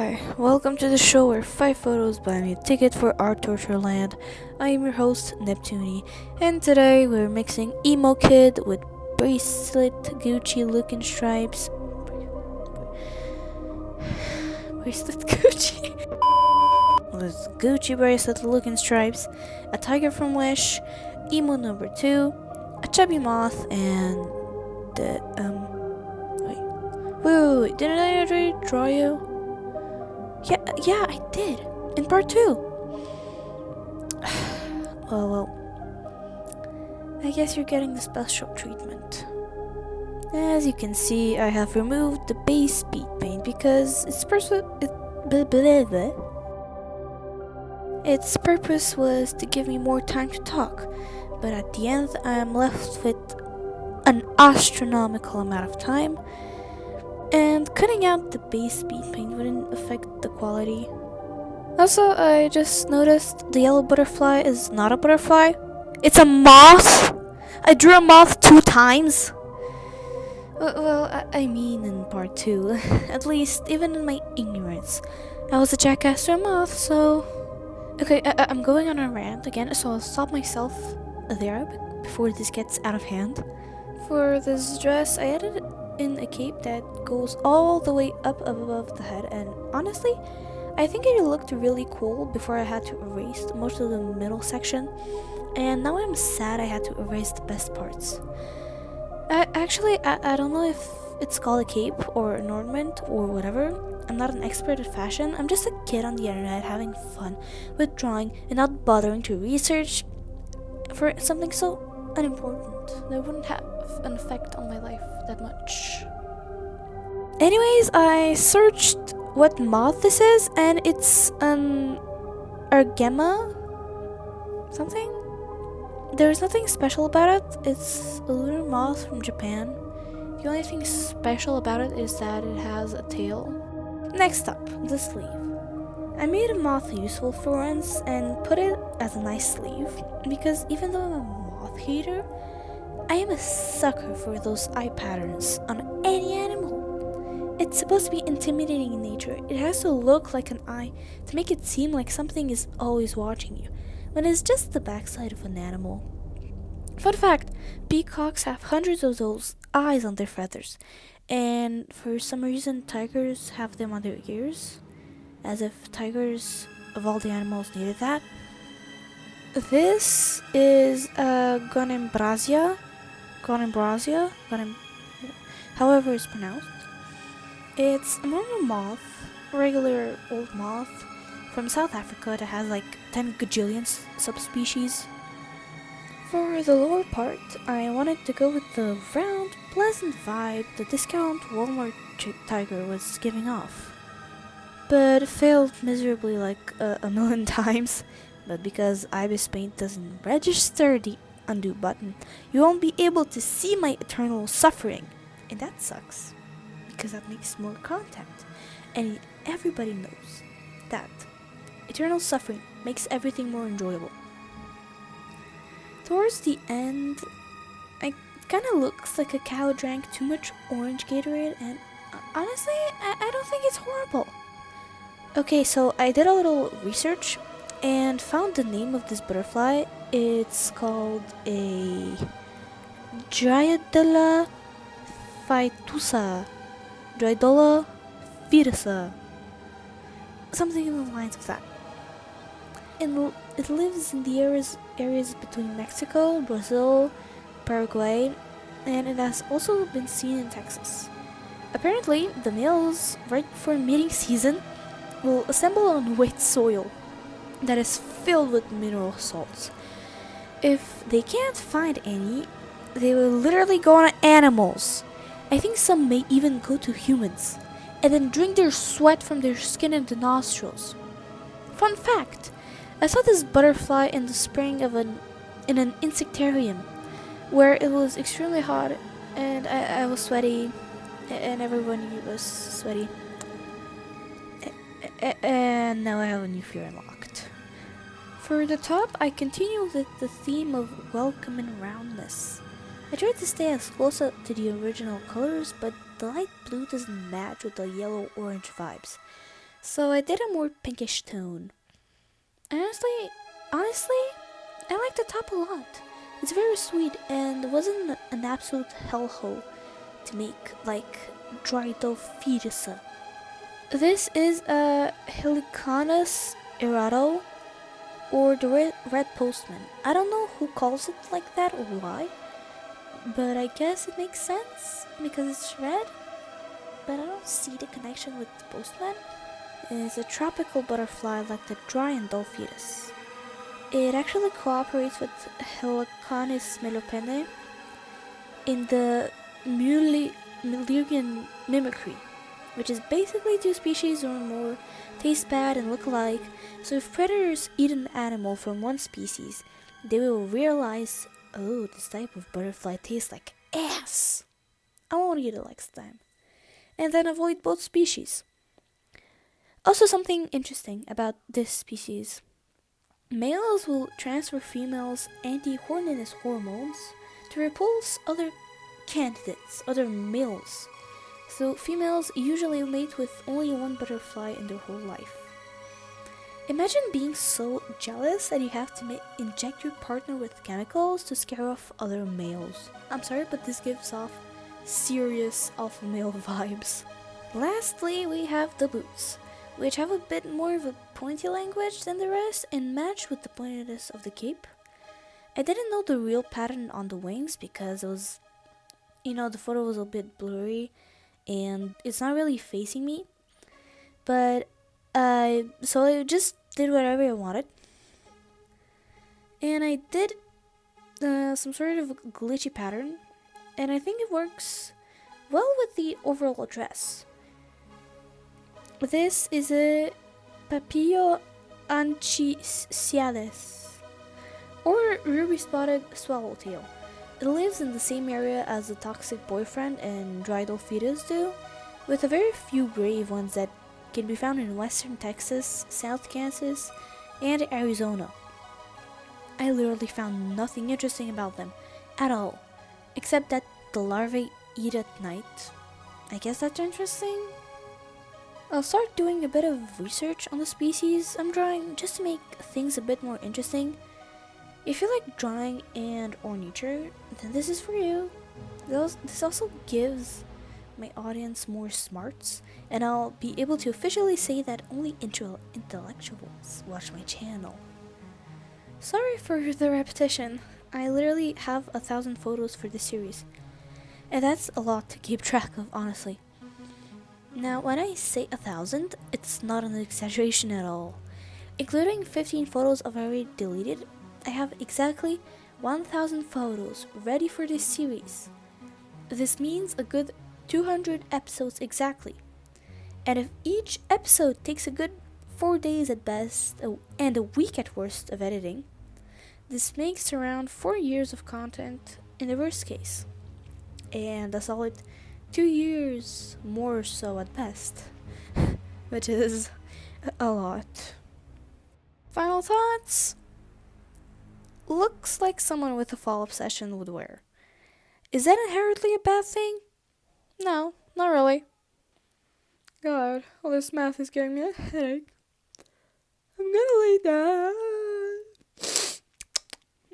Hi, welcome to the show where 5 photos buy me a ticket for our torture land. I am your host, Neptune, and today we're mixing Emo Kid with bracelet Gucci looking stripes. Bracelet Gucci? With Gucci bracelet looking stripes, a tiger from Wish, Emo number 2, a chubby moth, and the, wait, didn't I already draw you? Yeah, I did. In part 2. well, I guess you're getting the special treatment. As you can see, I have removed the base speed paint because its purpose was to give me more time to talk, but at the end I am left with an astronomical amount of time, and cutting out the base speed paint wouldn't affect the quality. Also, I just noticed the yellow butterfly is not a butterfly. It's a moth! I drew a moth 2 times! I mean in part 2. At least, even in my ignorance. I was a jackass to a moth, so... Okay, I'm going on a rant again, so I'll stop myself there before this gets out of hand. For this dress, I added in a cape that goes all the way up above the head, and honestly, I think it looked really cool before I had to erase most of the middle section, and now I'm sad I had to erase the best parts. I don't know if it's called a cape or an ornament or whatever. I'm not an expert at fashion. I'm just a kid on the internet having fun with drawing and not bothering to research for something so unimportant that wouldn't have an effect on my life that much. Anyways, I searched what moth this is, and it's an argema something. There's nothing special about it. It's a lunar moth from Japan. The only thing special about it is that it has a tail. Next up, the sleeve. I made a moth useful for once and put it as a nice sleeve because even though I'm a moth hater, I am a sucker for those eye patterns on any animal. It's supposed to be intimidating in nature. It has to look like an eye to make it seem like something is always watching you, when it's just the backside of an animal. Fun fact, peacocks have hundreds of those eyes on their feathers, and for some reason tigers have them on their ears, as if tigers of all the animals needed that. This is a Gonembrazia, however it's pronounced. It's a normal moth, regular old moth from South Africa that has like 10 gajillion subspecies. For the lower part, I wanted to go with the round, pleasant vibe the discount Walmart tiger was giving off. But failed miserably like a million times. But because Ibis Paint doesn't register the undo button, you won't be able to see my eternal suffering. And that sucks, because that makes more content. And everybody knows that eternal suffering makes everything more enjoyable. Towards the end, it kind of looks like a cow drank too much orange Gatorade, and honestly, I don't think it's horrible. Okay, so I did a little research and found the name of this butterfly. It's called a Dryodola fitusa, something in the lines of that. And it lives in the areas between Mexico, Brazil, Paraguay, and it has also been seen in Texas. Apparently, the males, right before mating season, will assemble on wet soil that is filled with mineral salts. If they can't find any, they will literally go on animals. I think some may even go to humans, and then drink their sweat from their skin and the nostrils. Fun fact, I saw this butterfly in the spring in an insectarium, where it was extremely hot, and I was sweaty, and everyone was sweaty. And now I have a new fear unlocked. For the top, I continue with the theme of welcome and roundness. I tried to stay as close to the original colors, but the light blue doesn't match with the yellow-orange vibes. So I did a more pinkish tone. Honestly, I like the top a lot. It's very sweet and wasn't an absolute hellhole to make, like Drydophedisa. This is a Helicanus errato, or the red postman. I don't know who calls it like that or why, but I guess it makes sense because it's red. But I don't see the connection with the postman. It's a tropical butterfly like the Drydophedis. It actually cooperates with Helicanus melopene in the Mullerian mimicry, which is basically two species or more taste bad and look alike. So if predators eat an animal from one species, they will realize, oh, this type of butterfly tastes like ass. I won't eat it next time. And then avoid both species. Also, something interesting about this species. Males will transfer females' anti-horniness hormones to repulse other candidates, other males. So females usually mate with only one butterfly in their whole life. Imagine being so jealous that you have to inject your partner with chemicals to scare off other males. I'm sorry, but this gives off serious alpha male vibes. Lastly, we have the boots, which have a bit more of a pointy language than the rest and match with the pointedness of the cape. I didn't know the real pattern on the wings because it was, the photo was a bit blurry and it's not really facing me. But so I just did whatever I wanted. And I did some sort of glitchy pattern, and I think it works well with the overall dress. This is a Papilio anchicialis, or ruby-spotted swallowtail. It lives in the same area as the toxic boyfriend and Drydophedis do, with a very few brave ones that can be found in western Texas, South Kansas, and Arizona. I literally found nothing interesting about them at all, except that the larvae eat at night. I guess that's interesting. I'll start doing a bit of research on the species I'm drawing just to make things a bit more interesting. If you like drawing and or nature, then this is for you. This also gives my audience more smarts, and I'll be able to officially say that only intellectuals watch my channel. Sorry for the repetition. I literally have 1,000 photos for this series, and that's a lot to keep track of, honestly. Now, when I say 1,000, it's not an exaggeration at all. Including 15 photos I've already deleted, I have exactly 1,000 photos ready for this series. This means a good 200 episodes exactly. And if each episode takes a good 4 days at best and a week at worst of editing, this makes around 4 years of content in the worst case. And a solid 2 years more so at best, which is a lot. Final thoughts? Looks like someone with a fall obsession would wear. Is that inherently a bad thing? No, not really. God, all this math is giving me a headache. I'm gonna lay down.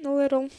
A little.